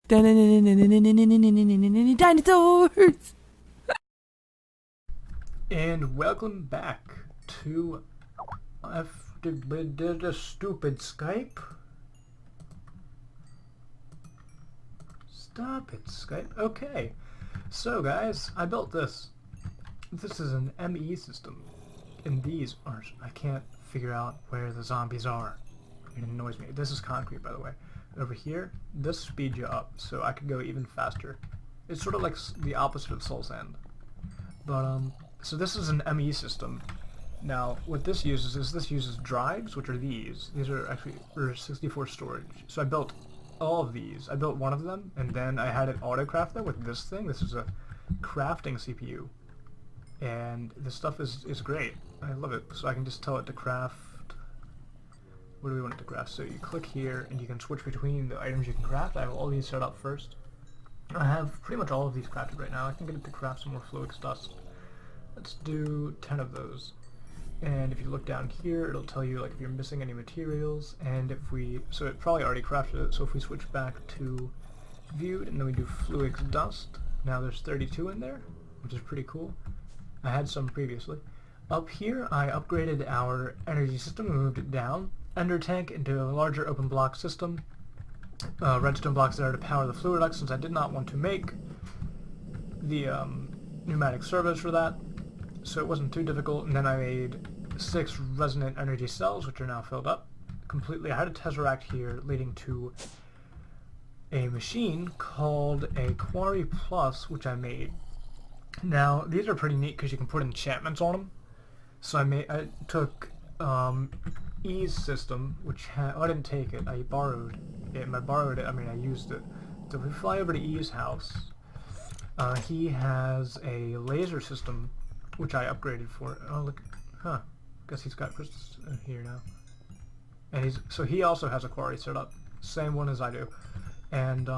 Dinosaurs! And welcome back to the stupid Skype. Stop it, Skype. Okay, so guys, I built this. This is an ME system, and these are, I can't figure out where the zombies are. It annoys me. This is concrete, by the way. Over here, this speeds you up, so I could go even faster. It's sort of like the opposite of Soul's End. But, so this is an ME system. Now, what this uses is this uses drives, which are these. These are actually 64 storage. So I built all of these. I built one of them, and then I had it auto-craft them with this thing. This is a crafting CPU. And this stuff is great. I love it. So I can just tell it to craft. What do we want it to craft? So you click here, and you can switch between the items you can craft. I have all these set up first. I have pretty much all of these crafted right now. I can get it to craft some more Fluix dust. Let's do 10 of those. And if you look down here, it'll tell you like if you're missing any materials. And if we, so it probably already crafted it. So if we switch back to viewed, and then we do Fluix dust, now there's 32 in there, which is pretty cool. I had some previously. Up here, I upgraded our energy system and moved it down. Ender tank into a larger open block system. Redstone blocks there to power the fluid duct, since I did not want to make the pneumatic servos for that, so it wasn't too difficult. And then I made 6 resonant energy cells, which are now filled up completely. I had a tesseract here leading to a machine called a Quarry Plus, which I made. Now these are pretty neat because you can put enchantments on them. So I took E's system, which I didn't take it, I borrowed it. I mean, I used it. So if we fly over to E's house, he has a laser system, which I upgraded for. Oh look, guess he's got crystals in here now. And so he also has a quarry set up, same one as I do. And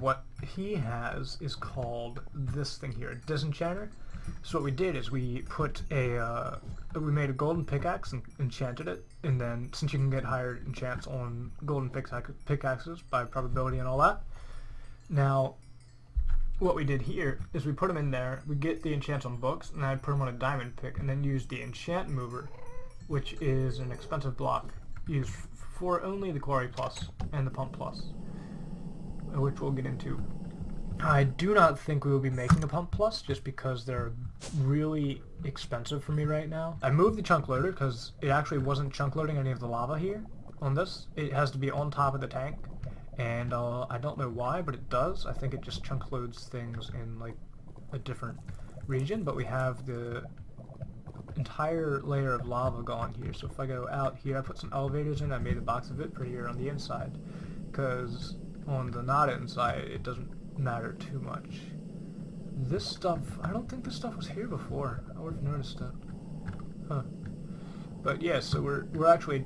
what he has is called this thing here, a disenchanter. So what we did is we put we made a golden pickaxe and enchanted it, and then since you can get higher enchants on golden pickaxes by probability and all that, now what we did here is we put them in there, we get the enchants on books, and I put them on a diamond pick, and then use the enchant mover, which is an expensive block used for only the Quarry Plus and the Pump Plus, which we'll get into. I do not think we will be making a Pump Plus just because they're really expensive for me right now. I moved the chunk loader because it actually wasn't chunk loading any of the lava here on this. It has to be on top of the tank, and I don't know why, but it does. I think it just chunk loads things in like a different region, but we have the entire layer of lava gone here. So if I go out here, I put some elevators in, I made a box of it prettier on the inside, because on the not inside it doesn't matter too much. This stuff, I don't think this stuff was here before. I would have noticed it. Huh. But yeah, so we're actually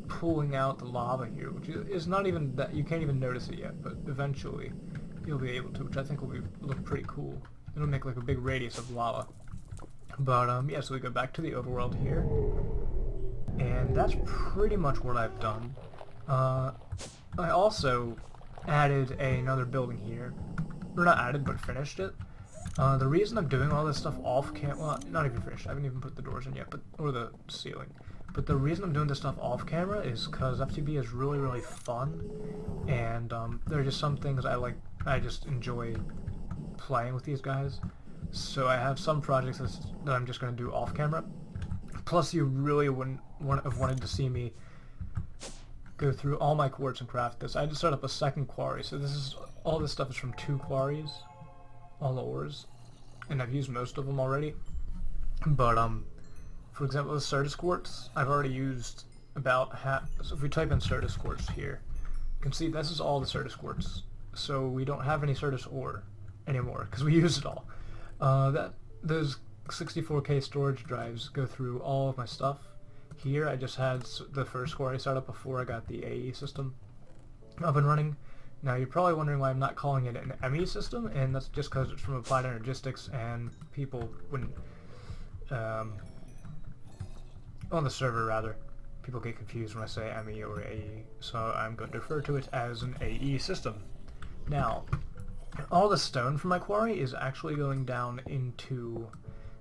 pulling out the lava here, which is not even that, you can't even notice it yet, but eventually you'll be able to, which I think will look pretty cool. It'll make like a big radius of lava. But yeah, so we go back to the overworld here, and that's pretty much what I've done. I also added another building here, or not added, but finished it. The reason I'm doing all this stuff off well, not even finished, I haven't even put the doors in yet, or the ceiling. But the reason I'm doing this stuff off camera is because FTB is really, really fun, and there are just some things I just enjoy playing with these guys. So I have some projects that I'm just going to do off camera. Plus you really wouldn't have wanted to see me go through all my quartz and craft this. I just set up a second quarry, so all this stuff is from 2 quarries, all the ores, and I've used most of them already. But for example, the Certus quartz, I've already used about half. So if we type in Certus quartz here, you can see this is all the Certus quartz. So we don't have any Certus ore anymore because we used it all. Those 64K storage drives go through all of my stuff. Here I just had the first quarry set up before I got the AE system up and running. Now you're probably wondering why I'm not calling it an ME system, and that's just because it's from Applied Energistics, and people wouldn't, on the server rather, People get confused when I say ME or AE, so I'm going to refer to it as an AE system. Now, all the stone from my quarry is actually going down into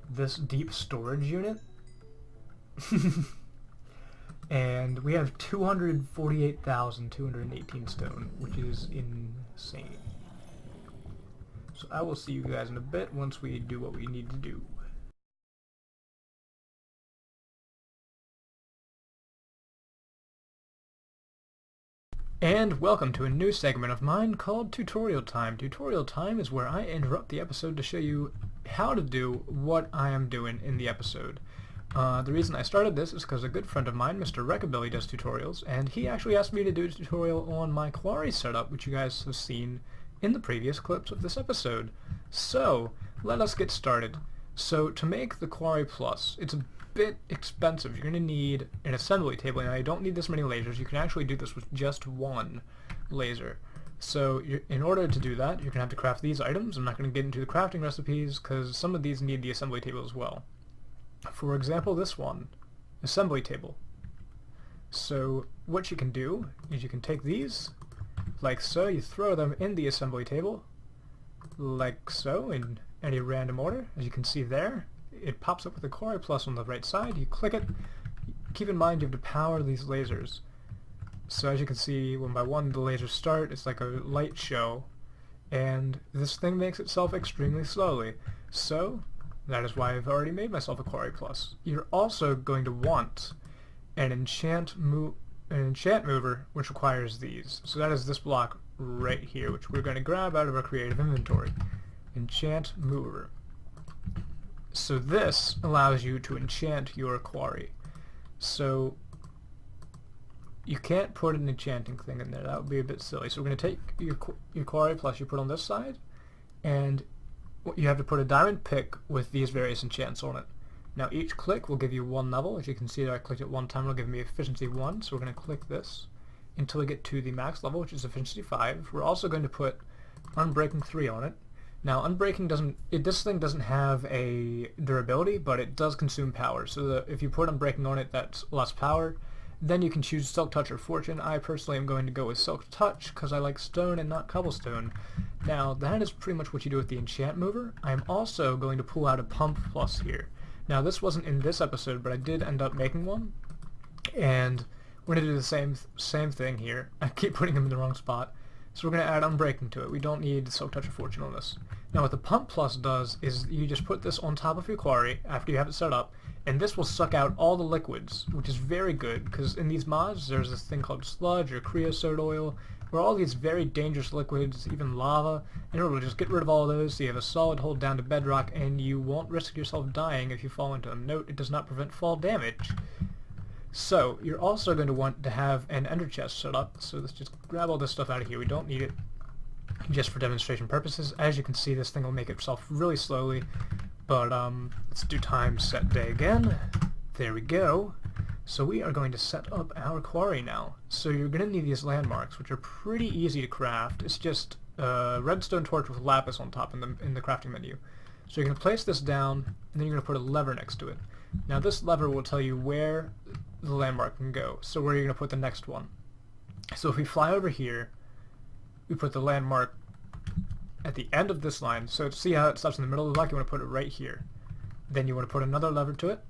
this deep storage unit. And we have 248,218 stone, which is insane. So I will see you guys in a bit once we do what we need to do. And welcome to a new segment of mine called Tutorial Time. Tutorial Time is where I interrupt the episode to show you how to do what I am doing in the episode. The reason I started this is because a good friend of mine, Mr. Rockabilly, does tutorials, and he actually asked me to do a tutorial on my quarry setup, which you guys have seen in the previous clips of this episode. So, let us get started. So, to make the Quarry Plus, it's a bit expensive. You're going to need an assembly table. Now, you don't need this many lasers. You can actually do this with just one laser. So, in order to do that, you're going to have to craft these items. I'm not going to get into the crafting recipes, because some of these need the assembly table as well. For example, this one, assembly table. So what you can do is you can take these, like so, you throw them in the assembly table, like so, in any random order. As you can see there, it pops up with the Quarry Plus on the right side. You click it. Keep in mind you have to power these lasers. So as you can see, one by one the lasers start. It's like a light show, and this thing makes itself extremely slowly. So that is why I've already made myself a Quarry Plus. You're also going to want an enchant mover, which requires these. So that is this block right here, which we're going to grab out of our creative inventory. Enchant mover. So this allows you to enchant your quarry. So you can't put an enchanting thing in there. That would be a bit silly. So we're going to take your Quarry Plus you put on this side, and you have to put a diamond pick with these various enchants on it. Now each click will give you one level. As you can see there, I clicked it one time, it'll give me efficiency 1, so we're going to click this until we get to the max level, which is efficiency 5. We're also going to put unbreaking 3 on it. Now unbreaking this thing doesn't have a durability, but it does consume power, so if you put unbreaking on it, that's less power. Then you can choose Silk Touch or Fortune. I personally am going to go with Silk Touch because I like stone and not cobblestone. Now that is pretty much what you do with the enchant mover. I am also going to pull out a pump plus here. Now this wasn't in this episode, but I did end up making one, and we're going to do the same thing here. I keep putting them in the wrong spot. So we're going to add unbreaking to it. We don't need Silk Touch or Fortune on this. Now what the pump plus does is you just put this on top of your quarry after you have it set up, and this will suck out all the liquids, which is very good, because in these mods there's this thing called sludge or creosote oil, where all these very dangerous liquids, even lava, and it will just get rid of all of those so you have a solid hold down to bedrock, and you won't risk yourself dying if you fall into them. Note, it does not prevent fall damage. So, you're also going to want to have an ender chest set up, so let's just grab all this stuff out of here. We don't need it just for demonstration purposes. As you can see, this thing will make itself really slowly, but let's do time set day again. There we go. So we are going to set up our quarry now. So you're going to need these landmarks, which are pretty easy to craft. It's just a redstone torch with lapis on top in the crafting menu. So you're going to place this down, and then you're going to put a lever next to it. Now this lever will tell you where the landmark can go, so where you're going to put the next one. So if we fly over here, we put the landmark at the end of this line. So see how it stops in the middle of the block? You want to put it right here. Then you want to put another lever to it.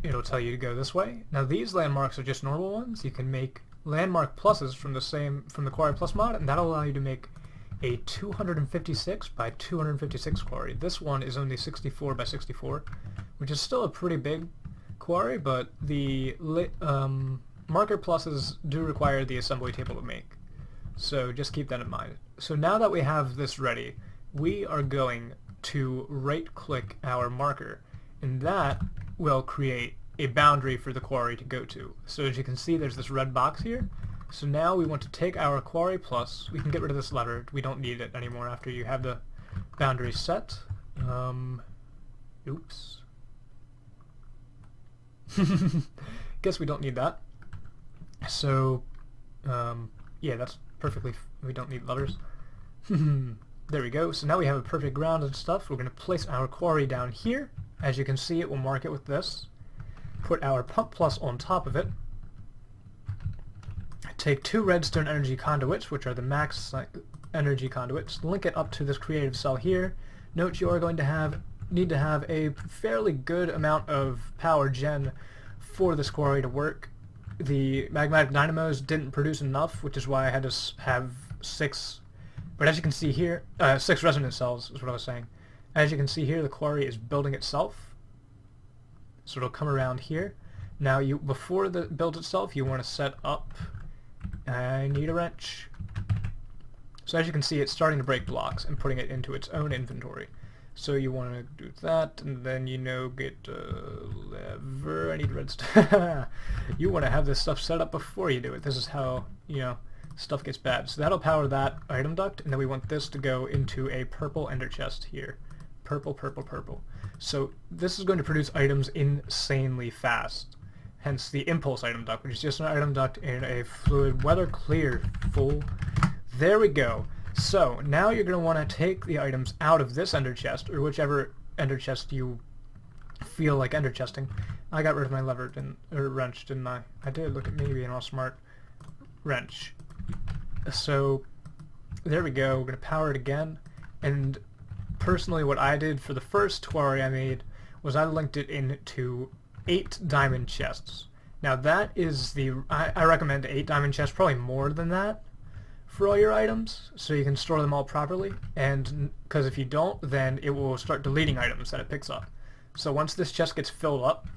It'll tell you to go this way. Now these landmarks are just normal ones. You can make landmark pluses from the Quarry Plus mod, and that'll allow you to make a 256 by 256 quarry. This one is only 64 by 64, which is still a pretty big quarry, but the marker pluses do require the assembly table to make. So just keep that in mind. So now that we have this ready, we are going to right-click our marker, and that will create a boundary for the quarry to go to. So as you can see, there's this red box here. So now we want to take our Quarry Plus. We can get rid of this lever. We don't need it anymore after you have the boundary set. Oops. Guess we don't need that. So, yeah, that's perfectly... we don't need levers. There we go. So now we have a perfect ground and stuff. We're going to place our quarry down here. As you can see, it will mark it with this. Put our pump plus on top of it. take 2 redstone energy conduits, which are the max energy conduits, link it up to this creative cell here. Note you are going to need to have a fairly good amount of power gen for this quarry to work. The magmatic dynamos didn't produce enough, which is why I had to have 6, but as you can see here, 6 resonance cells is what I was saying. As you can see here, the quarry is building itself, so it'll come around here. Now, before it builds itself, you want to set up, I need a wrench. So as you can see, it's starting to break blocks and putting it into its own inventory. So you want to do that, and then, get a lever. I need redstone. You want to have this stuff set up before you do it. This is how, stuff gets bad. So that'll power that item duct, and then we want this to go into a purple ender chest here. Purple, purple, purple. So this is going to produce items insanely fast. Hence the impulse item duct, which is just an item duct in a fluid weather clear full. There we go. So now you're going to want to take the items out of this ender chest, or whichever ender chest you feel like ender chesting. I got rid of my lever, or wrench, didn't I? I did. Look at me being all smart. Wrench. So there we go. We're going to power it again. And personally, what I did for the first quarry I made was I linked it into 8 diamond chests. Now that is I recommend 8 diamond chests, probably more than that, for all your items, so you can store them all properly, and because if you don't, then it will start deleting items that it picks up. So once this chest gets filled up,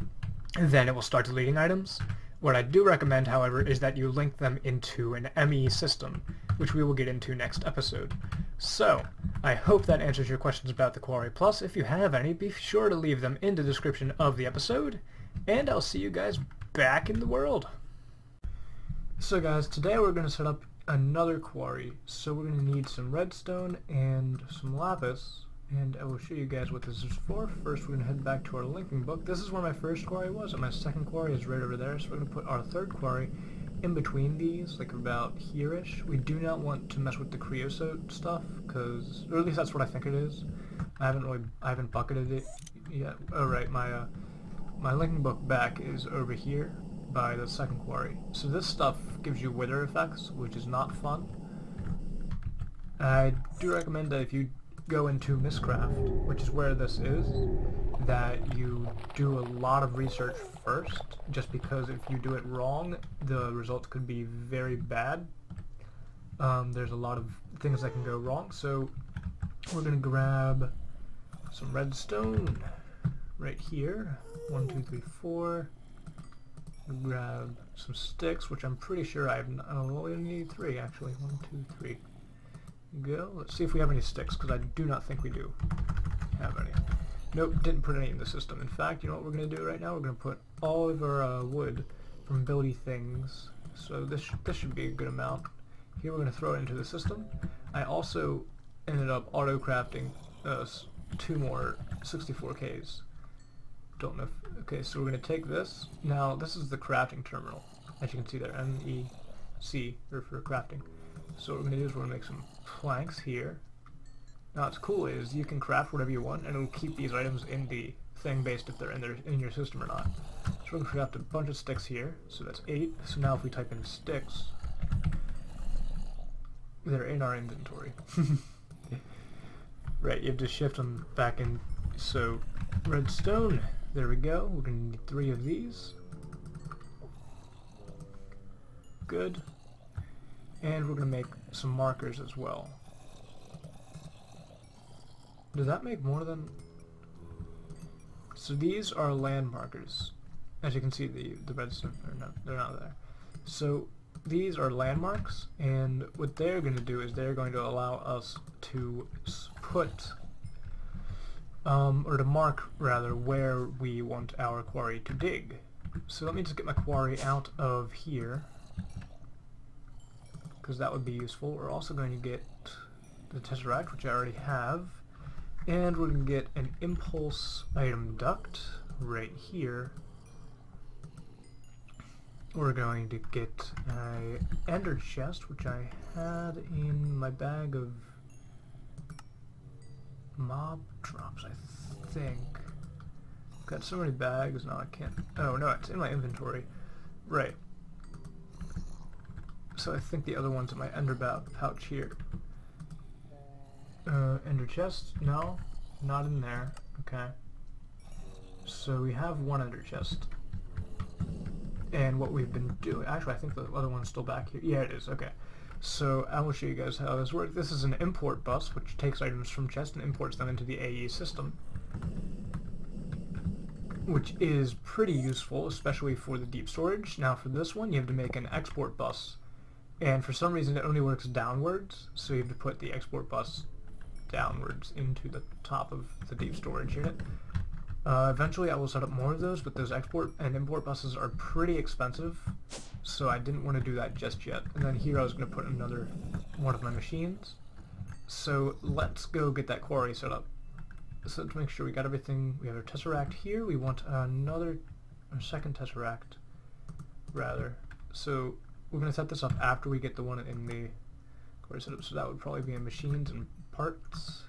then it will start deleting items. What I do recommend, however, is that you link them into an ME system, which we will get into next episode. So, I hope that answers your questions about the Quarry Plus. If you have any, be sure to leave them in the description of the episode, and I'll see you guys back in the world. So guys, today we're going to set up another quarry. So we're going to need some redstone and some lapis, and I will show you guys what this is for. First, we're going to head back to our linking book. This is where my first quarry was, and my second quarry is right over there. So we're going to put our third quarry in between these, like about here-ish. We do not want to mess with the creosote stuff, because, or at least that's what I think it is. I haven't bucketed it yet. Oh right, my linking book back is over here by the second quarry. So this stuff gives you wither effects, which is not fun. I do recommend that if you go into Miscraft, which is where this is, that you do a lot of research first, just because if you do it wrong, the results could be very bad. There's a lot of things that can go wrong, so we're going to grab some redstone right here. 1, 2, 3, 4. Grab some sticks, which I'm pretty sure I only need 3 actually. 1, 2, 3. Go. Let's see if we have any sticks, because I do not think we do have any. Nope, didn't put any in the system. In fact, you know what we're going to do right now? We're going to put all of our wood from buildy things. So this should be a good amount. Here we're going to throw it into the system. I also ended up auto-crafting 2 more 64Ks. Don't know if, okay, so we're going to take this. Now, this is the crafting terminal, as you can see there, M-E-C, or for crafting. So what we're going to do is we're going to make some planks here. Now what's cool is you can craft whatever you want, and it'll keep these items in the thing based if they're in your system or not. So we're going to craft a bunch of sticks here, so that's 8. So now if we type in sticks, they're in our inventory. Right, you have to shift them back in. So redstone, there we go. We're going to need 3 of these. Good. And we're going to make some markers as well. Does that make more than... So these are land markers. As you can see, the redstone, they're not there. So these are landmarks, and what they're going to do is they're going to allow us to put, or to mark, rather, where we want our quarry to dig. So let me just get my quarry out of here, because that would be useful. We're also going to get the tesseract, which I already have, and we're going to get an impulse item duct right here. We're going to get an ender chest, which I had in my bag of mob drops, I think. Got so many bags now I can't... Oh no, it's in my inventory. Right. So I think the other one's in my ender pouch here. Ender chest? No, not in there. Okay. So we have one ender chest. And what we've been doing, actually I think the other one's still back here. Yeah, it is, okay. So I will show you guys how this works. This is an import bus, which takes items from chest and imports them into the AE system, which is pretty useful, especially for the deep storage. Now for this one, you have to make an export bus, and for some reason it only works downwards, so you have to put the export bus downwards into the top of the deep storage unit. Eventually I will set up more of those, but those export and import buses are pretty expensive, so I didn't want to do that just yet. And then here I was going to put another one of my machines. So let's go get that quarry set up. So to make sure we got everything, we have our tesseract here. We want a second tesseract, rather. So we're going to set this up after we get the one in the quarry set up. So that would probably be in machines and parts.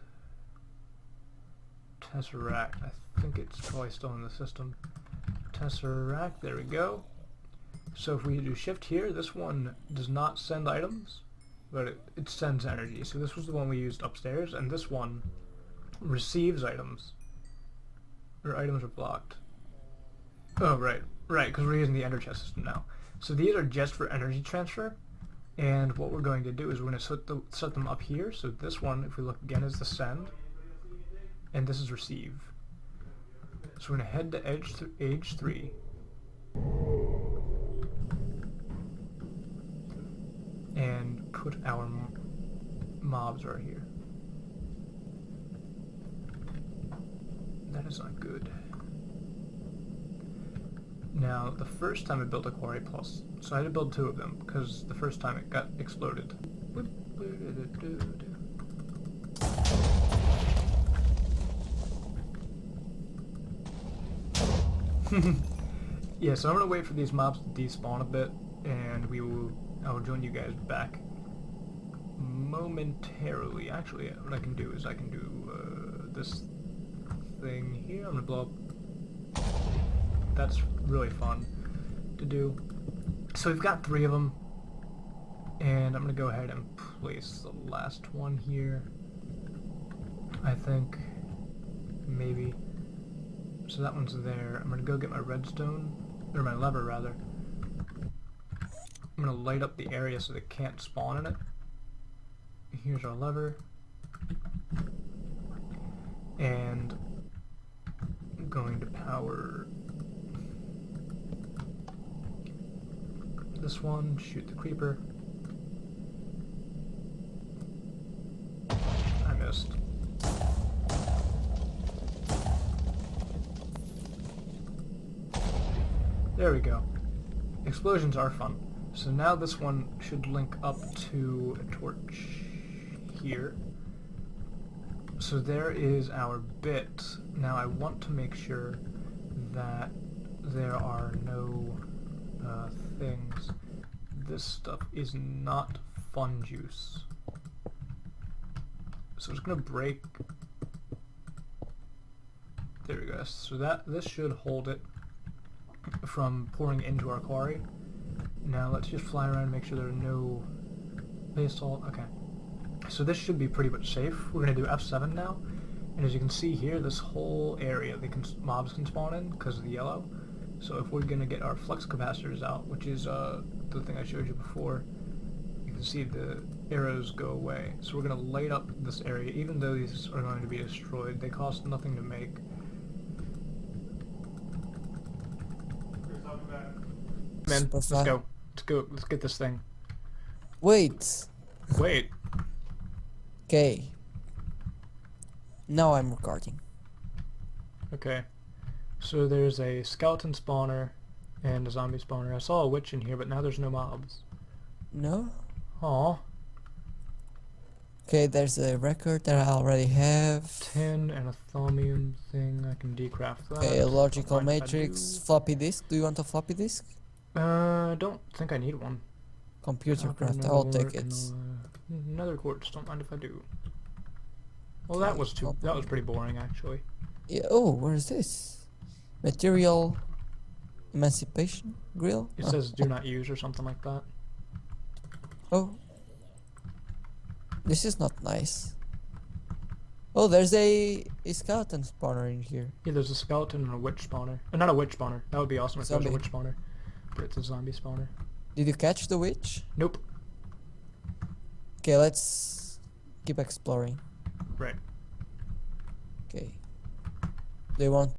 Tesseract, I think it's probably still in the system. Tesseract, there we go. So if we do shift here, this one does not send items, but it sends energy. So this was the one we used upstairs, and this one receives items. Or items are blocked. Oh, right, because we're using the ender chest system now. So these are just for energy transfer, and what we're going to do is we're going to set them up here. So this one, if we look again, is the send, and this is receive. So we're going to head to age 3. And put our mobs right here. That is not good. Now, the first time I built a quarry plus, so I had to build 2 of them, because the first time it got exploded. Yeah, so I'm gonna wait for these mobs to despawn a bit, and I will join you guys back momentarily. Actually, what I can do is I can do this thing here. I'm gonna blow up. That's really fun to do. So we've got 3 of them, and I'm gonna go ahead and place the last one here. I think maybe. So that one's there. I'm gonna go get my redstone, or my lever rather. I'm gonna light up the area so they can't spawn in it. Here's our lever. And I'm going to power this one, shoot the creeper. I missed. There we go. Explosions are fun. So now this one should link up to a torch here. So there is our bit. Now I want to make sure that there are no things. This stuff is not fun juice. So it's gonna break. There we go. So this should hold it from pouring into our quarry. Now let's just fly around and make sure there are no basalt. Okay. So this should be pretty much safe. We're going to do F7 now. And as you can see here, this whole area, mobs can spawn in because of the yellow. So if we're going to get our flux capacitors out, which is the thing I showed you before, you can see the arrows go away. So we're going to light up this area, even though these are going to be destroyed. They cost nothing to make. Man, let's go. Let's get this thing. Wait. Okay. Now I'm recording. Okay. So there's a skeleton spawner and a zombie spawner. I saw a witch in here, but now there's no mobs. No? Aw. Okay, there's a record that I already have. Tin and a thaumium thing. I can decraft that. Okay, a logical matrix. Floppy disk. Do you want a floppy disk? Don't think I need one. Computer craft. I'll take it. Another quartz. Don't mind if I do. Well, that was pretty boring, actually. Yeah. Oh, where is this? Material emancipation grill. It says "do not use" or something like that. Oh. This is not nice. Oh, there's a skeleton spawner in here. Yeah, there's a skeleton and a witch spawner. Not a witch spawner. That would be awesome if there was a Zombie. witch spawner. But it's a zombie spawner. Did you catch the witch? Nope. Okay, let's keep exploring. Right. Okay. Do you want